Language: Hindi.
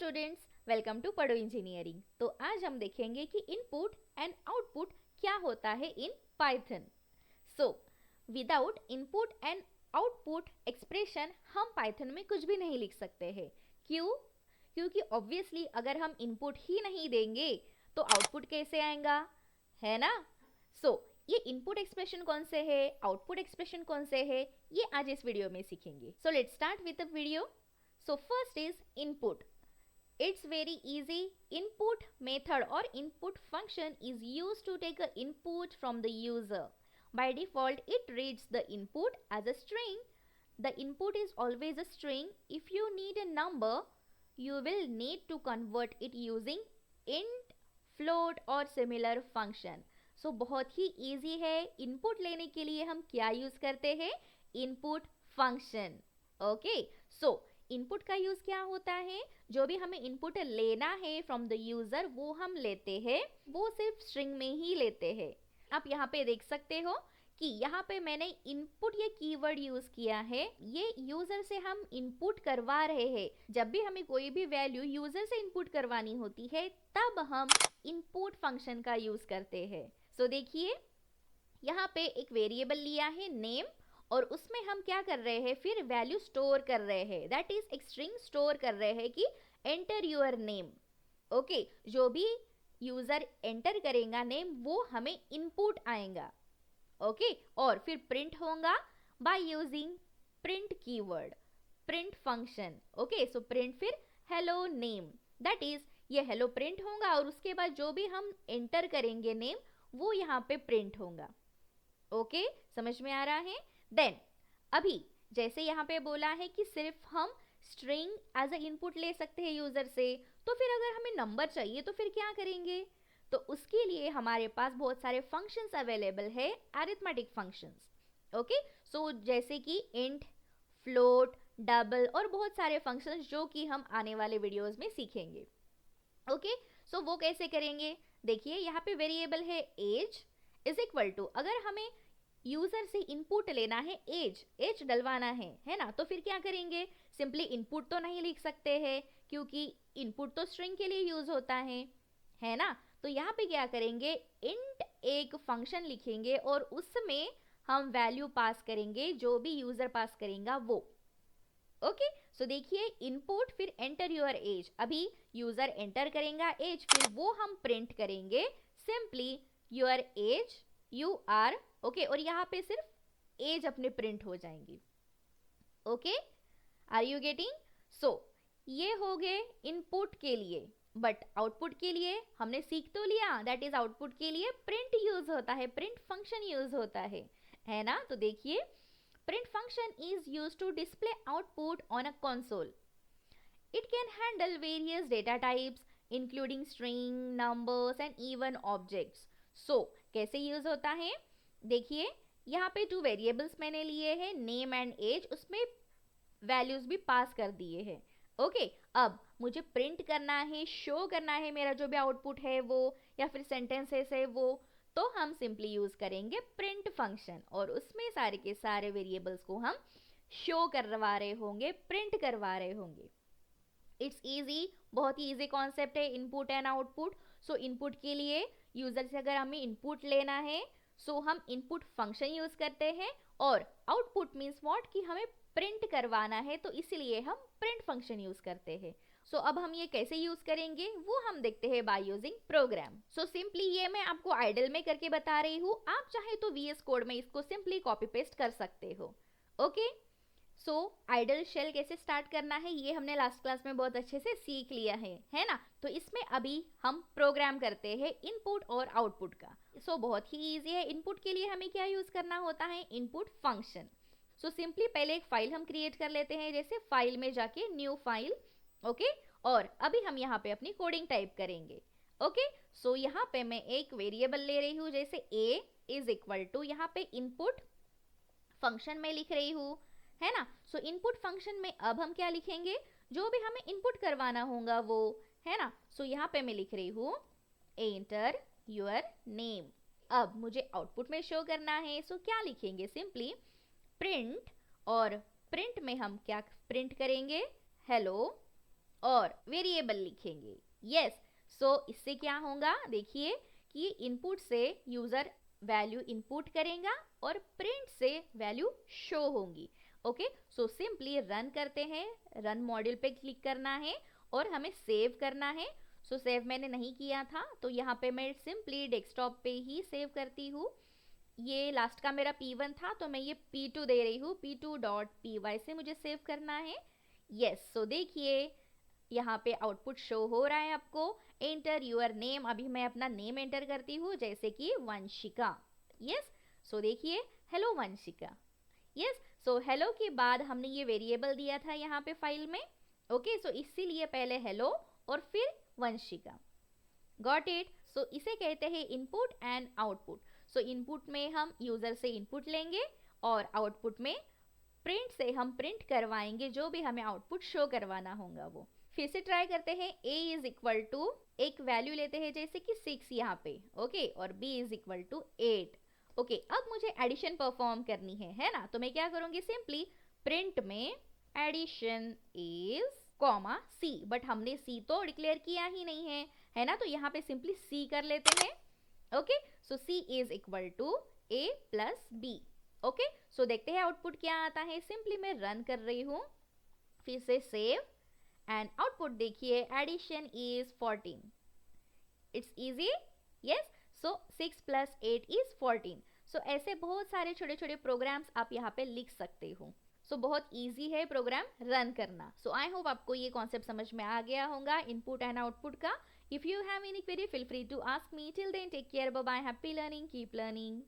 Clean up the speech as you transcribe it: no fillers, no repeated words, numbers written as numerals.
स्टूडेंट्स, वेलकम टू पढ़ो इंजीनियरिंग। तो आज हम देखेंगे कि इनपुट एंड आउटपुट क्या होता है in Python. So without input and output expression हम पाइथन में कुछ भी नहीं लिख सकते हैं। क्यों? क्योंकि ऑब्वियसली अगर हम इनपुट ही नहीं देंगे तो आउटपुट कैसे आएगा, है ना। ये इनपुट एक्सप्रेशन कौन से है, आउटपुट एक्सप्रेशन कौन से है, ये आज इस वीडियो में सीखेंगे। So let's start with the video. So first is input. It's very easy. Input method or input function is used to take an input from the user. By default, it reads the input as a string. The input is always a string. If you need a number, you will need to convert it using int, float or similar function. So बहुत ही easy है। Input लेने के लिए हम क्या use करते हैं? Input function. Okay. So input का यूज क्या होता है? जो भी हमें इनपुट लेना है फ्रॉम द यूजर वो हम लेते हैं, वो सिर्फ स्ट्रिंग में ही लेते हैं। आप यहाँ पे देख सकते हो कि यहाँ पे मैंने इनपुट ये कीवर्ड यूज किया है। ये यूजर से हम इनपुट करवा रहे हैं। जब भी हमें कोई भी वैल्यू यूजर से इनपुट करवानी होती है तब हम इनपुट फंक्शन का यूज करते हैं। सो देखिए यहाँ पे एक वेरिएबल लिया है नेम, और उसमें हम क्या कर रहे हैं, फिर वैल्यू स्टोर कर रहे हैं। दैट इज एक स्ट्रिंग स्टोर कर रहे हैं कि एंटर योर नेम। ओके, जो भी यूजर एंटर करेगा नेम वो हमें इनपुट आएगा। ओके, और फिर प्रिंट होगा by using print keyword, print function. Okay, so print फिर हेलो नेम, दैट इज ये हेलो प्रिंट होगा और उसके बाद जो भी हम एंटर करेंगे नेम वो यहाँ पे प्रिंट होगा। ओके, समझ में आ रहा है? देन अभी जैसे यहाँ पे बोला है कि सिर्फ हम स्ट्रिंग एज अ इनपुट ले सकते हैं यूजर से, तो फिर अगर हमें नंबर चाहिए तो फिर क्या करेंगे? तो उसके लिए हमारे पास बहुत सारे फंक्शंस अवेलेबल है, अरिथमेटिक फंक्शंस। ओके, सो जैसे कि इंट, फ्लोट, डबल और बहुत सारे फंक्शंस जो कि हम आने वाले वीडियोस में सीखेंगे। ओके, सो वो कैसे करेंगे? देखिए यहाँ पे वेरिएबल है एज इज इक्वल टू, अगर हमें यूजर से इनपुट लेना है एज डलवाना है ना, तो फिर क्या करेंगे? सिंपली इनपुट तो नहीं लिख सकते हैं क्योंकि इनपुट तो स्ट्रिंग के लिए यूज होता है ना। तो यहाँ पे क्या करेंगे, इंट एक फंक्शन लिखेंगे और उसमें हम वैल्यू पास करेंगे जो भी यूजर पास करेगा वो। ओके, सो देखिए इनपुट फिर एंटर योर एज, अभी यूजर एंटर करेगा एज, फिर वो हम प्रिंट करेंगे simply your age you are. Okay, और यहाँ पे सिर्फ एज अपने प्रिंट हो जाएंगी। Okay, are you getting? So ये हो गए इनपुट के लिए, बट आउटपुट के लिए हमने सीख तो लिया, दैट इज आउटपुट के लिए प्रिंट यूज होता है, प्रिंट फंक्शन यूज होता है ना। तो देखिए print function is use to display output on a console. It can handle various data types including string, numbers and even objects. So कैसे यूज होता है? देखिए यहाँ पे 2 वेरिएबल्स मैंने लिए हैं, नेम एंड एज, उसमें वैल्यूज भी पास कर दिए हैं। ओके, अब मुझे प्रिंट करना है, शो करना है मेरा जो भी आउटपुट है वो, या फिर सेंटेंसेस है वो, तो हम सिंपली यूज करेंगे प्रिंट फंक्शन और उसमें सारे के सारे वेरिएबल्स को हम शो करवा रहे होंगे, प्रिंट करवा रहे होंगे। इट्स इजी, बहुत ही इजी कॉन्सेप्ट है input and output. So input के लिए यूजर से अगर हमें इनपुट लेना है सो हम इनपुट फंक्शन यूज करते हैं, और आउटपुट मीन्स व्हाट कि हमें प्रिंट करवाना है तो इसलिए हम प्रिंट फंक्शन यूज करते हैं। सो अब हम ये कैसे यूज करेंगे वो हम देखते हैं by using program. So simply ये मैं आपको आइडल में करके बता रही हूँ, आप चाहे तो VS कोड में इसको सिंपली कॉपी पेस्ट कर सकते हो। ओके, सो आइडल शेल कैसे स्टार्ट करना है ये हमने लास्ट क्लास में बहुत अच्छे से सीख लिया है ना। तो इसमें अभी हम प्रोग्राम करते हैं इनपुट और आउटपुट का। सो बहुत ही इजी है। इनपुट के लिए हमें क्या यूज करना होता है? Input function. सो सिंपली पहले एक फाइल हम क्रिएट कर लेते हैं, जैसे फाइल में जाके न्यू फाइल। ओके, और अभी हम यहाँ पे अपनी कोडिंग टाइप करेंगे। ओके, सो यहाँ पे मैं एक वेरिएबल ले रही हूँ, जैसे a इज इक्वल टू, यहाँ पे इनपुट फंक्शन में लिख रही हूँ, है ना। सो इनपुट फंक्शन में अब हम क्या लिखेंगे? जो भी हमें इनपुट करवाना होगा वो, है ना। सो यहाँ पे मैं लिख रही हूँ एंटर योर नेम। अब मुझे आउटपुट में शो करना है, सो क्या लिखेंगे? सिंपली प्रिंट, और प्रिंट में हम क्या प्रिंट करेंगे? हेलो और वेरिएबल लिखेंगे। यस, सो इससे क्या होगा, देखिए कि इनपुट से यूजर वैल्यू इनपुट करेगा और प्रिंट से वैल्यू शो होंगी। ओके, सो सिंपली रन करते हैं, रन मॉड्यूल पे क्लिक करना है और हमें सेव करना है। सो सेव मैंने नहीं किया था, तो यहाँ पे मैं सिंपली डेस्कटॉप पे ही सेव करती हूँ। ये लास्ट का मेरा P1 था, तो मैं ये P2 दे रही हूँ, P2.py से मुझे सेव करना है। यस, सो देखिए यहाँ पे आउटपुट शो हो रहा है आपको, एंटर यूर नेम। अभी मैं अपना नेम एंटर करती हूँ, जैसे कि वंशिका। यस, सो देखिए hello Vanshika. Yes, so hello के बाद हमने ये वेरिएबल दिया था यहाँ पे फाइल में। ओके, सो इसीलिए पहले हेलो और फिर वंशिका। Got it. सो इसे कहते हैं input and output. So input में हम यूजर से इनपुट लेंगे और आउटपुट में प्रिंट से हम प्रिंट करवाएंगे जो भी हमें आउटपुट शो करवाना होगा वो। फिर से ट्राई करते हैं। a इज इक्वल टू, एक वैल्यू लेते हैं जैसे कि 6 यहाँ पे। ओके, और b is equal to 8। Okay, अब मुझे एडिशन परफॉर्म करनी है ना, तो मैं क्या करूंगी, सिंपली प्रिंट में addition is comma c, but हमने c तो डिक्लेयर किया ही नहीं है ना, तो यहाँ पे सिंपली c कर लेते हैं। Okay, so c is equal to a plus b। Okay, so देखते हैं आउटपुट क्या आता है। सिंपली मैं रन कर रही हूँ, फिर से सेव एंड आउटपुट देखिए, addition is 14। It's easy. Yes, so 6 plus 8 is 14। So ऐसे बहुत सारे छोटे छोटे प्रोग्राम्स आप यहाँ पे लिख सकते हो। सो बहुत इजी है प्रोग्राम रन करना। सो आई होप आपको ये कॉन्सेप्ट समझ में आ गया होगा इनपुट एंड आउटपुट का। If you have any query, feel free to ask me. Till then take care, bye bye, happy learning, keep learning.